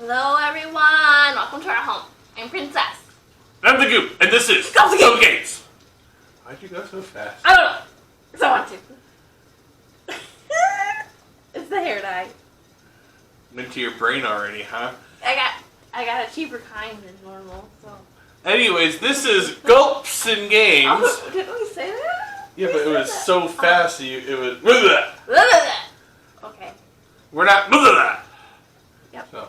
Hello everyone, welcome to our home. I'm Princess. I'm the Goop, and this is Gulps'N'Games. Why'd you go so fast? I don't know, because I want to. It's the hair dye. Went to your brain already, huh? I got a cheaper kind than normal, so. Anyways, this is Gulps'N'Games. Oh, didn't we say that? Yeah, but it was so fast, it was... Okay. We're not... Yep. So,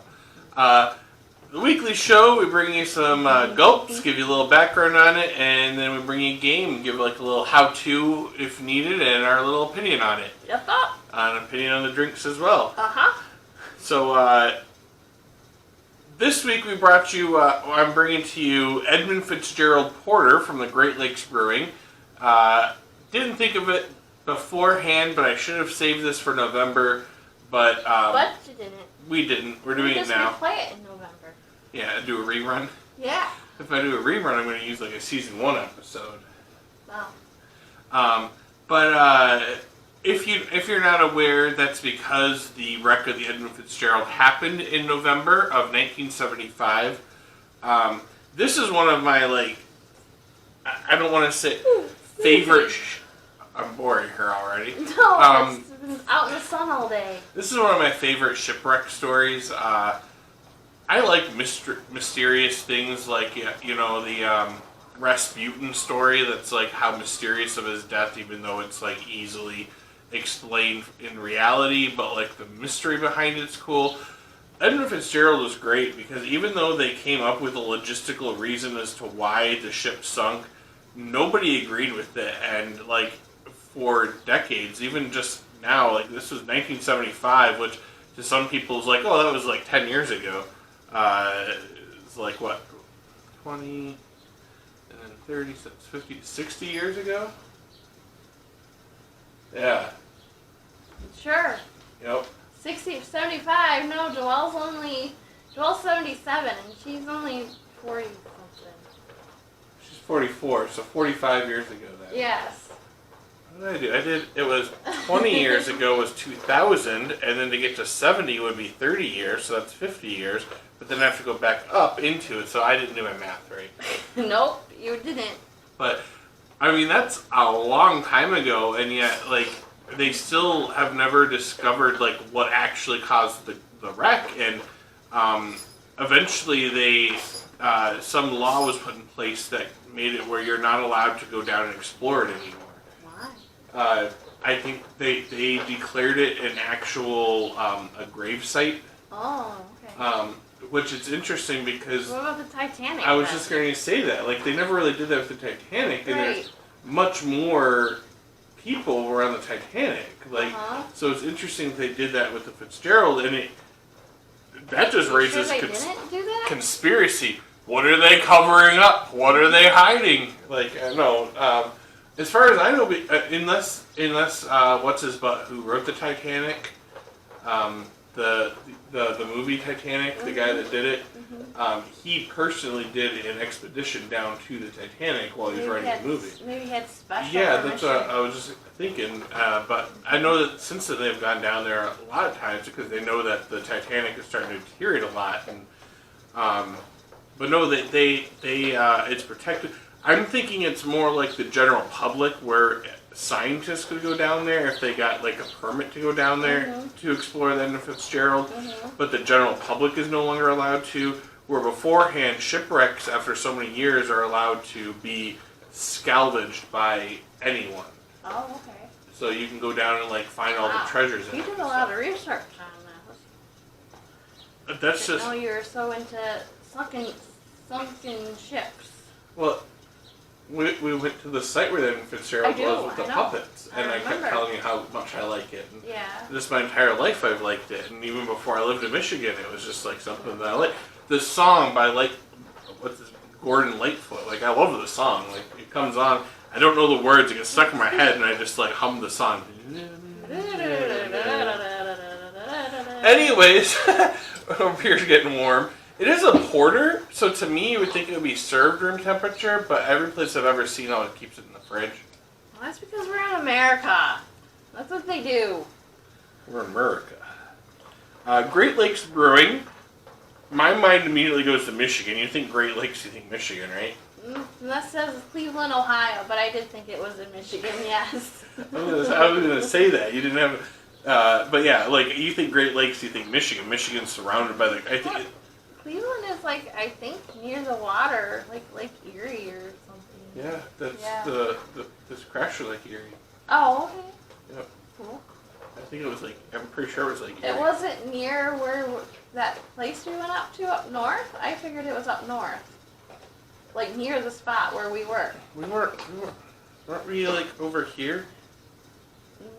the weekly show, we bring you some gulps, give you a little background on it, and then we bring you a game, give like a little how-to if needed, and our little opinion on it. Yep. An opinion on the drinks as well. Uh-huh. So, this week we brought you, I'm bringing to you Edmund Fitzgerald Porter from the Great Lakes Brewing. Didn't think of it beforehand, but I should have saved this for November, but you didn't. we didn't. We're doing it now. Just replay it in November. Yeah, do a rerun. Yeah. If I do a rerun, I'm going to use like a season 1 episode. Wow. But if you're not aware, that's because the wreck of the Edmund Fitzgerald happened in November of 1975. This is one of my I don't want to say favorite. I'm boring her already. No, it's been out in the sun all day. This is one of my favorite shipwreck stories. I like mysterious things like, the Rasputin story that's like how mysterious of his death, even though it's like easily explained in reality, but like the mystery behind it's cool. Edmund Fitzgerald was great because even though they came up with a logistical reason as to why the ship sunk, nobody agreed with it, and for decades, even just now, this was 1975, which to some people is oh, that was 10 years ago. It's 20, and then 30, 50, 60 years ago? Yeah. Sure. Yep. 60 or 75. No, Joelle's 77 and she's only 40 something. She's 44, so 45 years ago then. Yes. What did I do? It was 20 years ago was 2000, and then to get to 70 would be 30 years, so that's 50 years, but then I have to go back up into it, so I didn't do my math right. Nope, you didn't. But, I mean, that's a long time ago, and yet, they still have never discovered, what actually caused the wreck, and eventually some law was put in place that made it where you're not allowed to go down and explore it anymore. Why? I think they declared it an actual a grave site. Oh, okay. Which is interesting because... What about the Titanic? I was just going to say that. They never really did that with the Titanic, and Right. there's much more people were on the Titanic. So it's interesting that they did that with the Fitzgerald, and that just raises Sure they didn't do that? conspiracy. What are they covering up? What are they hiding? No. As far as I know, unless what's his butt who wrote the Titanic, the movie Titanic, the guy that did it, he personally did an expedition down to the Titanic while he was writing the movie. Maybe he had special Yeah, permission. that's what I was just thinking. But I know that since then they've gone down there a lot of times because they know that the Titanic is starting to deteriorate a lot. And but no, they it's protected. I'm thinking it's more like the general public, where scientists could go down there if they got a permit to go down there to explore the Edmund Fitzgerald, but the general public is no longer allowed to. Where beforehand, shipwrecks after so many years are allowed to be salvaged by anyone. Oh, okay. So you can go down and find all the treasures. You did a lot of research on that. That's just. I know you're so into sunken ships. Well, we went to the site where Edmund Fitzgerald was with the puppets, and I kept telling you how much I like it. And yeah. Just my entire life I've liked it, and even before I lived in Michigan, it was just something that I like. The song by Gordon Lightfoot, I love the song. It comes on, I don't know the words, it gets stuck in my head, and I just hum the song. Anyways, over here's getting warm. It is a porter, so to me you would think it would be served room temperature, but every place I've ever seen it keeps it in the fridge. Well, that's because we're in America. That's what they do. We're in America. Great Lakes Brewing my mind immediately goes to Michigan. You think Great Lakes, you think Michigan, right? That says Cleveland, Ohio, but I did think it was in Michigan, yes. I was gonna say that. You didn't have... but yeah, like, you think Great Lakes, you think Michigan. Michigan's surrounded by the... Cleveland is, like, I think, near the water, like Lake Erie or something. Yeah, that's this Crasher Lake Erie. Oh, okay. Yep. Cool. I think it was like, I'm pretty sure it was like... It wasn't near where that place we went up to up north? I figured it was up north. Like near the spot where we were. Weren't we like over here?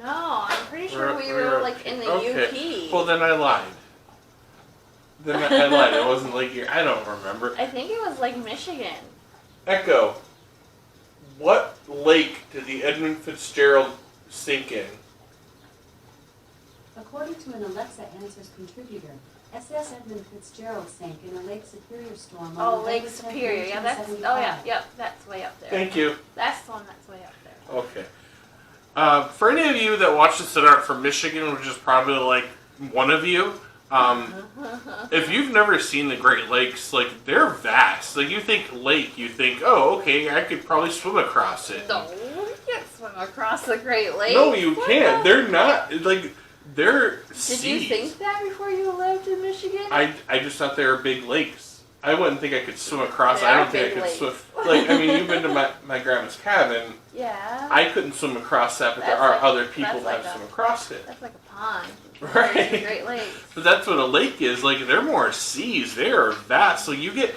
No, I'm pretty sure we were like in the UP. Well, then I lied. I lied. It wasn't Lake Erie. I don't remember. I think it was like Michigan. Echo, what lake did the Edmund Fitzgerald sink in? According to an Alexa Answers contributor, SS Edmund Fitzgerald sank in a Lake Superior storm. Oh, Lake Superior. Yeah, that's. Oh, yeah. Yep, that's way up there. Thank you. That's the one that's way up there. Okay. For any of you that watch this that aren't from Michigan, which is probably like one of you, if you've never seen the Great Lakes, like they're vast. Like you think lake, you think, oh, okay, I could probably swim across it. No, you can't swim across the Great Lakes. No, you can't. They're not like they're seas. Did you think that before you lived in Michigan? I just thought they were big lakes. I wouldn't think I could swim across. They I are don't think I big could swim. lakes. Like I mean, you've been to my grandma's cabin. Yeah. I couldn't swim across that, but there That's are like- other people that's that like have a- swum across it. That's like a pond. Right. It's the Great Lakes. But that's what a lake is. Like they're more seas. They are vast. So you get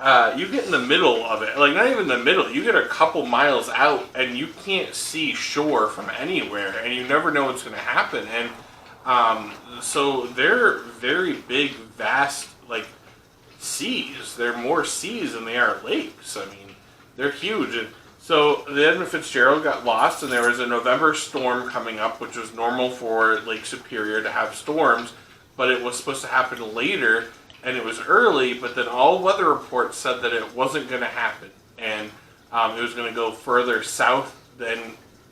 in the middle of it. Like not even the middle. You get a couple miles out, and you can't see shore from anywhere, and you never know what's going to happen. And so they're very big, vast, like seas. They're more seas than they are lakes. I mean, they're huge. And so the Edmund Fitzgerald got lost, and there was a November storm coming up, which was normal for Lake Superior to have storms, but it was supposed to happen later, and it was early, but then all weather reports said that it wasn't going to happen, and it was going to go further south than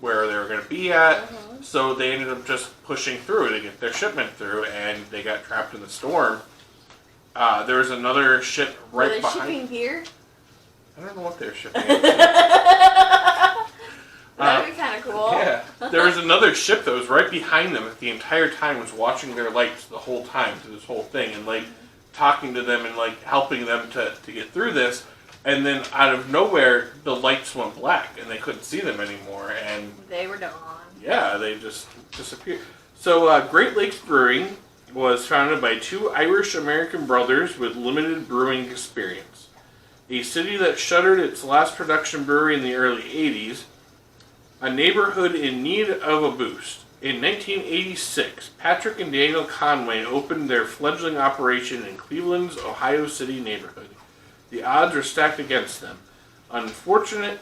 where they were going to be at, so they ended up just pushing through to get their shipment through, and they got trapped in the storm. There was another ship right Were they behind. shipping beer? I don't know what they're shipping. That'd be kind of cool. Yeah, there was another ship that was right behind them the entire time, was watching their lights the whole time through this whole thing, and like talking to them and like helping them to get through this. And then out of nowhere, the lights went black and they couldn't see them anymore. And They were gone. yeah, they just disappeared. So Great Lakes Brewing was founded by two Irish-American brothers with limited brewing experience. A city that shuttered its last production brewery in the early 80s, a neighborhood in need of a boost. In 1986, Patrick and Daniel Conway opened their fledgling operation in Cleveland's Ohio City neighborhood. The odds were stacked against them. Fortunately,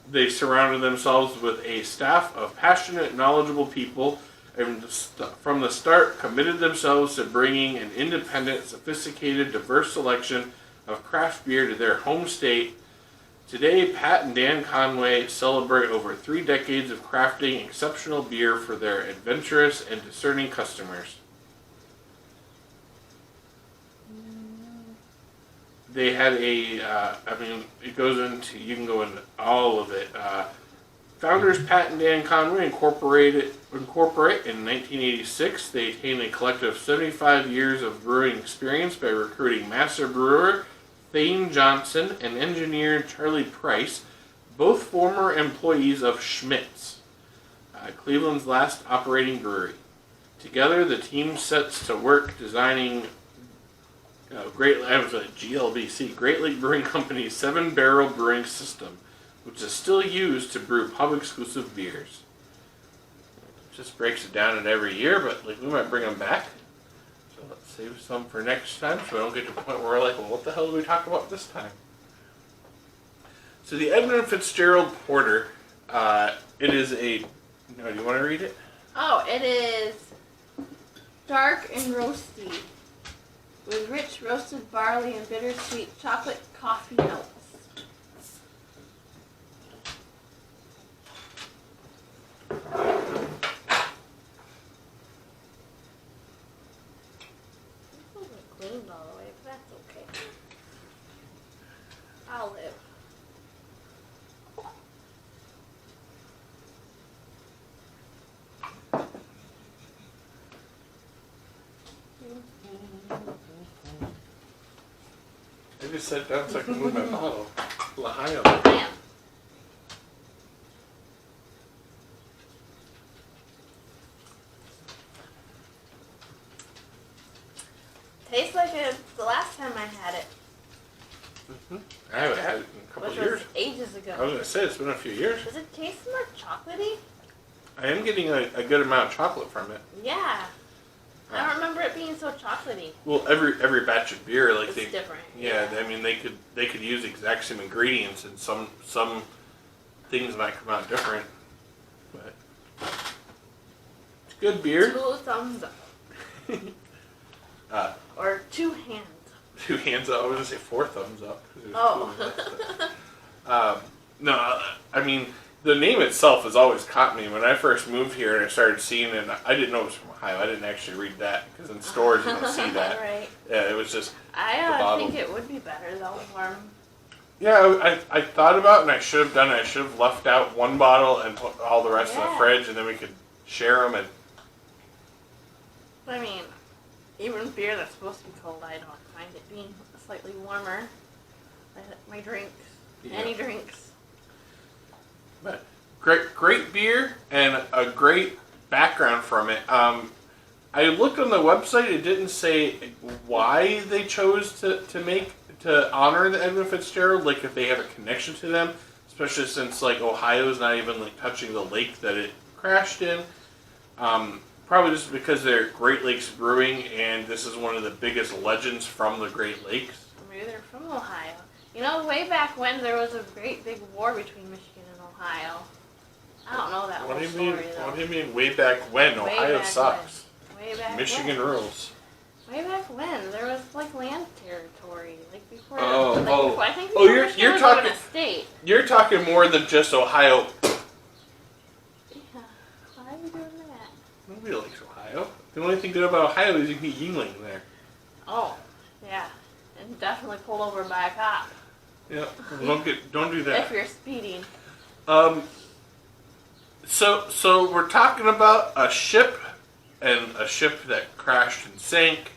they surrounded themselves with a staff of passionate, knowledgeable people, and from the start committed themselves to bringing an independent, sophisticated, diverse selection of craft beer to their home state. Today, Pat and Dan Conway celebrate over 3 decades of crafting exceptional beer for their adventurous and discerning customers. They had it goes into, you can go into all of it. Founders Pat and Dan Conway incorporate in 1986. They attained a collective 75 years of brewing experience by recruiting master brewer Thane Johnson and engineer Charlie Price, both former employees of Schmidt's, Cleveland's last operating brewery. Together, the team sets to work designing GLBC, Great Lake Brewing Company's 7-barrel brewing system, which is still used to brew pub-exclusive beers. It just breaks it down in every year, but like we might bring them back. So let's save some for next time, so we don't get to the point where we're like, well, what the hell did we talk about this time? So the Edmund Fitzgerald Porter, it is a... No, do you want to read it? Oh, it is dark and roasty, with rich roasted barley and bittersweet chocolate coffee notes. cleaned all the way, but that's okay. I'll live. I just sat down so I can move my bottle. L'Ohio. Bam. Tastes like the last time I had it, I haven't had it in a couple which of years. was ages ago. I was going to say, it's been a few years. Does it taste more chocolatey? I am getting a good amount of chocolate from it. Yeah. I don't remember it being so chocolatey. Well, every batch of beer, like It's they, different. yeah, I mean they could use the exact same ingredients, and some things might come out different, but it's good beer. 2 thumbs up. Or 2 hands. 2 hands up. I was gonna say 4 thumbs up. 'Cause there's Oh. 2 of us. No, I mean the name itself has always caught me. When I first moved here and I started seeing it, I didn't know it was from Ohio. I didn't actually read that because in stores you don't see that. Right. Yeah, it was just. I think it would be better though for Yeah, I thought about it and I should have done it. I should have left out 1 bottle and put all the rest in the Yeah. fridge, and then we could share them. And I mean, even beer that's supposed to be cold, I don't mind it being slightly warmer. My drinks, any drinks. but great beer and a great background from it. I looked on the website. It didn't say why they chose to honor the Edmund Fitzgerald. Like if they have a connection to them, especially since like Ohio's not even like touching the lake that it crashed in. Probably just because they're Great Lakes Brewing, and this is one of the biggest legends from the Great Lakes. Maybe they're from Ohio. You know, way back when there was a great big war between Michigan and Ohio. I don't know that whole story though. What do you mean way back when? Way Ohio back sucks. Way back Michigan when. rules. Way back when there was like land territory, like before. Oh. Before, I think Oh, before you're Michigan was talking- even a state. You're talking more than just Ohio. Yeah. Why are you doing that? Nobody likes Ohio. The only thing good about Ohio is you can get Yingling there. Oh, yeah, and definitely pulled over by a cop Yeah. Don't do that. if you're speeding. So we're talking about a ship, and a ship that crashed and sank.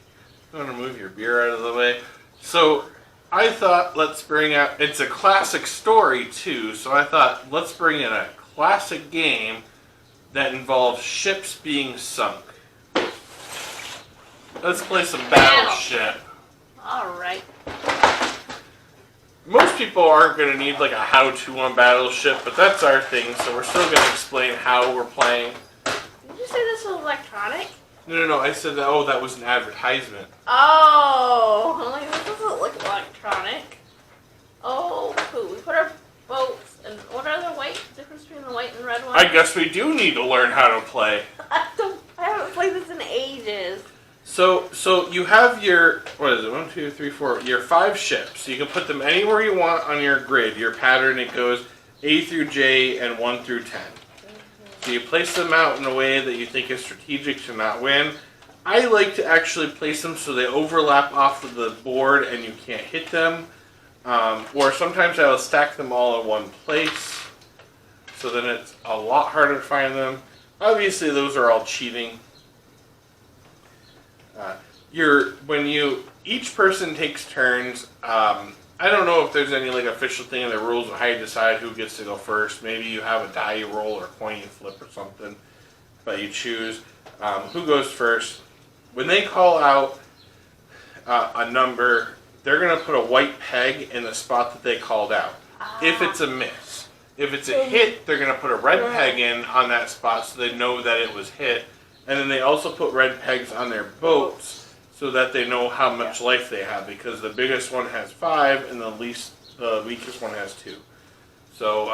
I'm gonna move your beer out of the way. So I thought let's bring out. It's a classic story too. So I thought let's bring in a classic game that involves ships being sunk. Let's play some Battleship. All right. Most people aren't going to need like a how-to on Battleship, but that's our thing, so we're still going to explain how we're playing. Did you say this was electronic? No, I said that, that was an advertisement. Oh, I'm like, this doesn't look electronic. Oh, cool. We put our boats, and what are the difference between the white and red ones? I guess we do need to learn how to play. I haven't played this in ages. So you have your, what is it, 1, 2, 3, 4, your 5 ships. You can put them anywhere you want on your grid. Your pattern, it goes A through J and 1 through 10. So you place them out in a way that you think is strategic to not win. I like to actually place them so they overlap off of the board and you can't hit them. Or sometimes I'll stack them all in one place. So then it's a lot harder to find them. Obviously those are all cheating. Each person takes turns. I don't know if there's any like official thing in the rules of how you decide who gets to go first. Maybe you have a die you roll or a coin you flip or something, but you choose who goes first. When they call out a number, they're gonna put a white peg in the spot that they called out. If it's a miss, if it's a hit, they're gonna put a red peg in on that spot so they know that it was hit. And then they also put red pegs on their boats so that they know how much life they have, because the biggest one has 5 and the weakest one has 2. So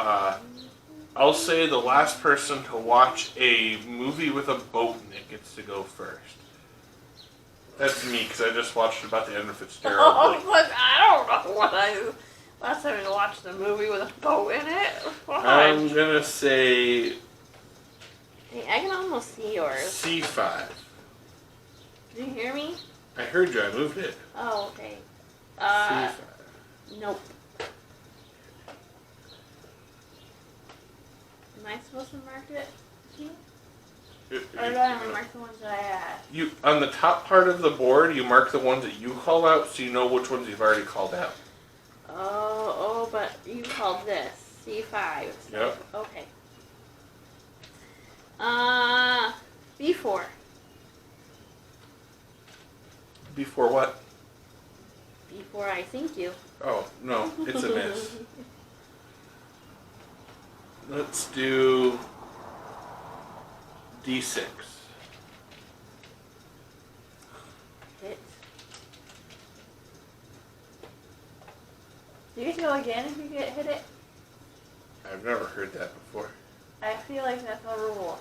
I'll say the last person to watch a movie with a boat in it gets to go first. That's me, because I just watched about the Edmund Fitzgerald. Oh, but I don't know what last time I watched a movie with a boat in it. I'm gonna say I can almost see yours. C5. Did you hear me? I heard you. I moved it. Oh, okay. C5. Nope. Am I supposed to mark it? Or do I only mark the ones that I had? You on the top part of the board, you mark the ones that you called out, so you know which ones you've already called out. Oh, but you called this C5. So, Yep. Okay. B4. Before what? Before I thank you. Oh no, it's a miss. Let's do D6. Hit. Do you get to go again if you hit it? I've never heard that before. I feel like that's a rule.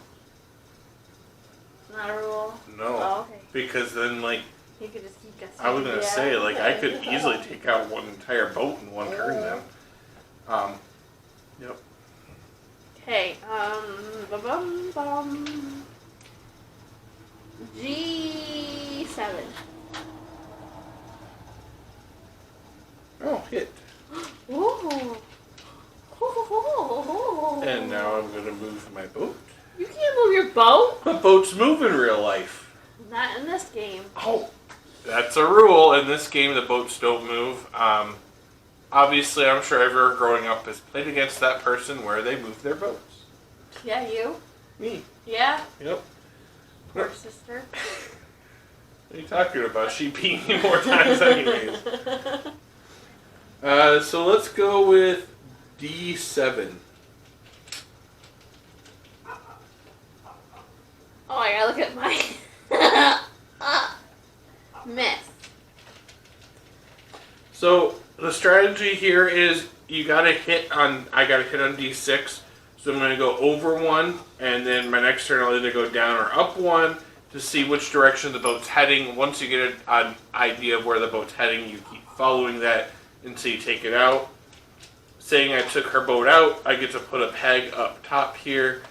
It's not a rule? No. Oh, okay. Because then, like, You could just keep guessing. I was gonna say, like, I could easily take out one entire boat in one turn then. Yep. Okay, G7. Oh, hit. Ooh. And now I'm gonna move my boat. You can't move your boat. The boats move in real life. Not in this game. Oh, that's a rule. In this game, the boats don't move. Obviously, I'm sure everyone growing up has played against that person where they move their boats. Yeah, you. Me. Yeah. Yep. Poor sister. What are you talking about? She beat me more times anyways. So let's go with D7. Oh, I gotta look at my miss. So the strategy here is I gotta hit on D6. So I'm gonna go over one, and then my next turn I'll either go down or up one to see which direction the boat's heading. Once you get an idea of where the boat's heading, you keep following that until you take it out. Saying I took her boat out, I get to put a peg up top here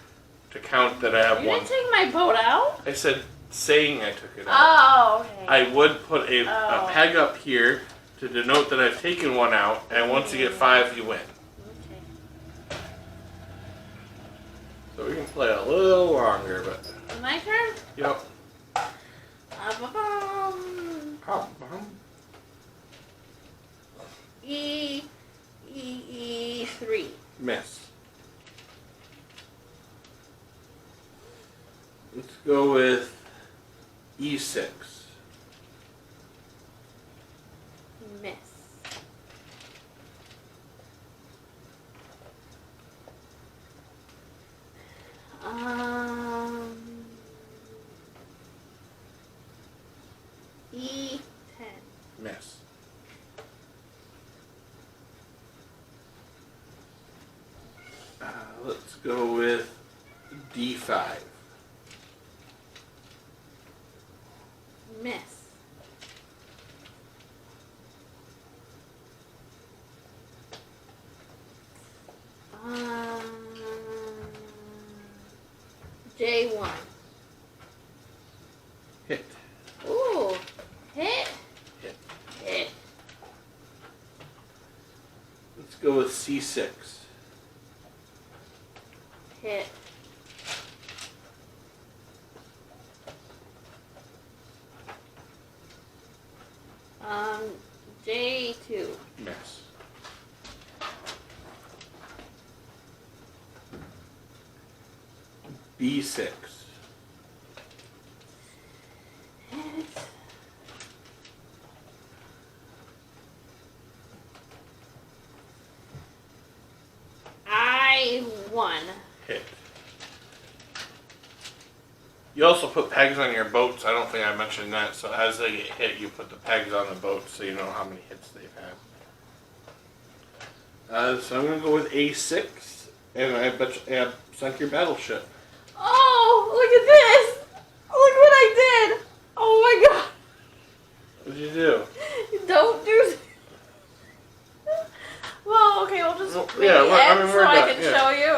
to count that I have You one. didn't take my boat out? I said saying I took it out. Oh, okay. I would put a peg up here to denote that I've taken one out, and once you get 5, you win. Okay. So we can play a little longer, but My turn? yep. E3. Miss. Let's go with E6. Miss. E10. Miss. Let's go with D5. Miss. J1. Hit. Ooh. Hit. Hit. Hit. Let's go with C6. Hit. J2. Miss. B6. Hit. I1. Hit. You also put pegs on your boats. I don't think I mentioned that. So as they get hit, you put the pegs on the boat so you know how many hits they've had. So I'm going to go with A6, and I bet you have sunk your battleship. Oh, look at this! Look what I did! Oh my god! What did you do? Don't do. Well, okay, we'll just Well, make yeah, it I end mean, so we're I done, can yeah. show you.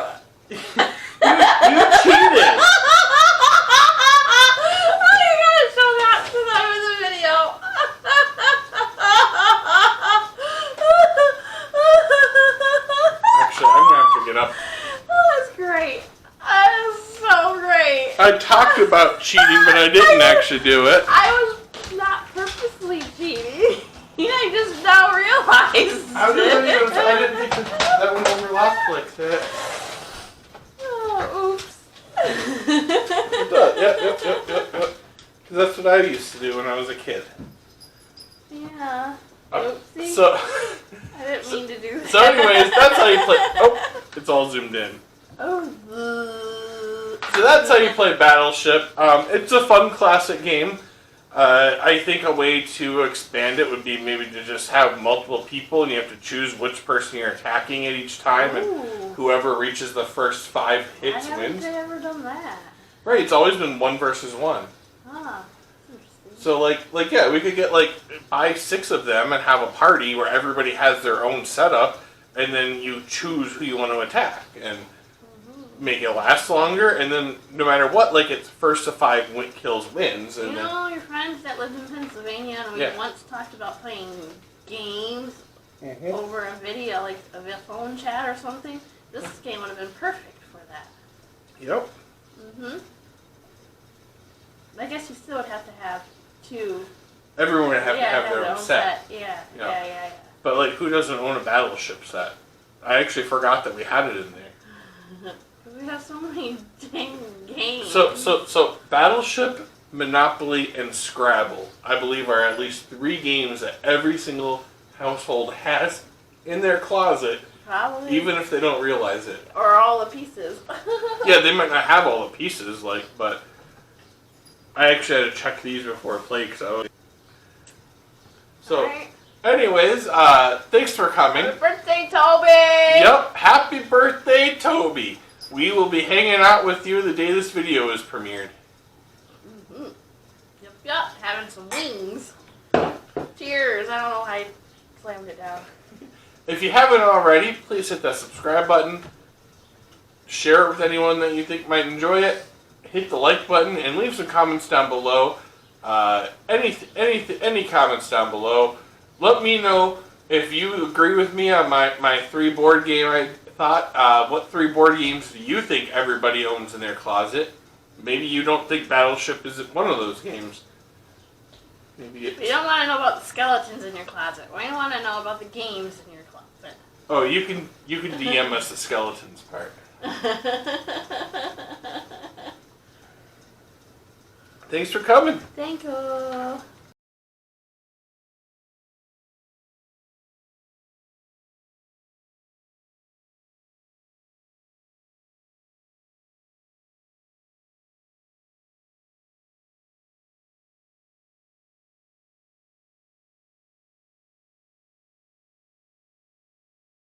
You cheated! Oh, you gotta show that to them in the video. about cheating, but I didn't actually do it. I was not purposely cheating. I just now realized. I didn't think that one overlapped like that. Oh, oops. Yep. Because that's what I used to do when I was a kid. Yeah. Oopsie. So, I didn't mean to do that. so anyways, that's how you play. Oh, it's all zoomed in. Oh. So that's how you play Battleship. It's a fun classic game. I think a way to expand it would be maybe to just have multiple people and you have to choose which person you're attacking at each time, and whoever reaches the first 5 hits I wins. haven't ever done that. Right, it's always been 1 versus 1. Ah, interesting. So like yeah, we could get buy 6 of them and have a party where everybody has their own setup, and then you choose who you want to attack and make it last longer, and then no matter what, it's first to 5 kills wins. And your friends that lived in Pennsylvania, and we once talked about playing games over a video, like a phone chat or something. This game would have been perfect for that. Yep. I guess you still would have to have 2. Everyone would have to have their own set. Yeah. But who doesn't own a Battleship set? I actually forgot that we had it in there. We have so many dang games. So Battleship, Monopoly, and Scrabble, I believe, are at least 3 games that every single household has in their closet, Probably. even if they don't realize it. Or all the pieces. Yeah, they might not have all the pieces, but I actually had to check these before I played. So, Right. anyways, thanks for coming. Happy birthday, Toby! Yep, happy birthday, Toby. We will be hanging out with you the day this video is premiered. Yep, having some wings. Cheers. I don't know how I slammed it down. If you haven't already, please hit that subscribe button. Share it with anyone that you think might enjoy it. Hit the like button and leave some comments down below. Any comments down below. Let me know if you agree with me on my 3 board game I thought. What 3 board games do you think everybody owns in their closet? Maybe you don't think Battleship is one of those games. Maybe it's... We don't want to know about the skeletons in your closet. We want to know about the games in your closet. Oh, you can DM us the skeletons part. Thanks for coming. Thank you.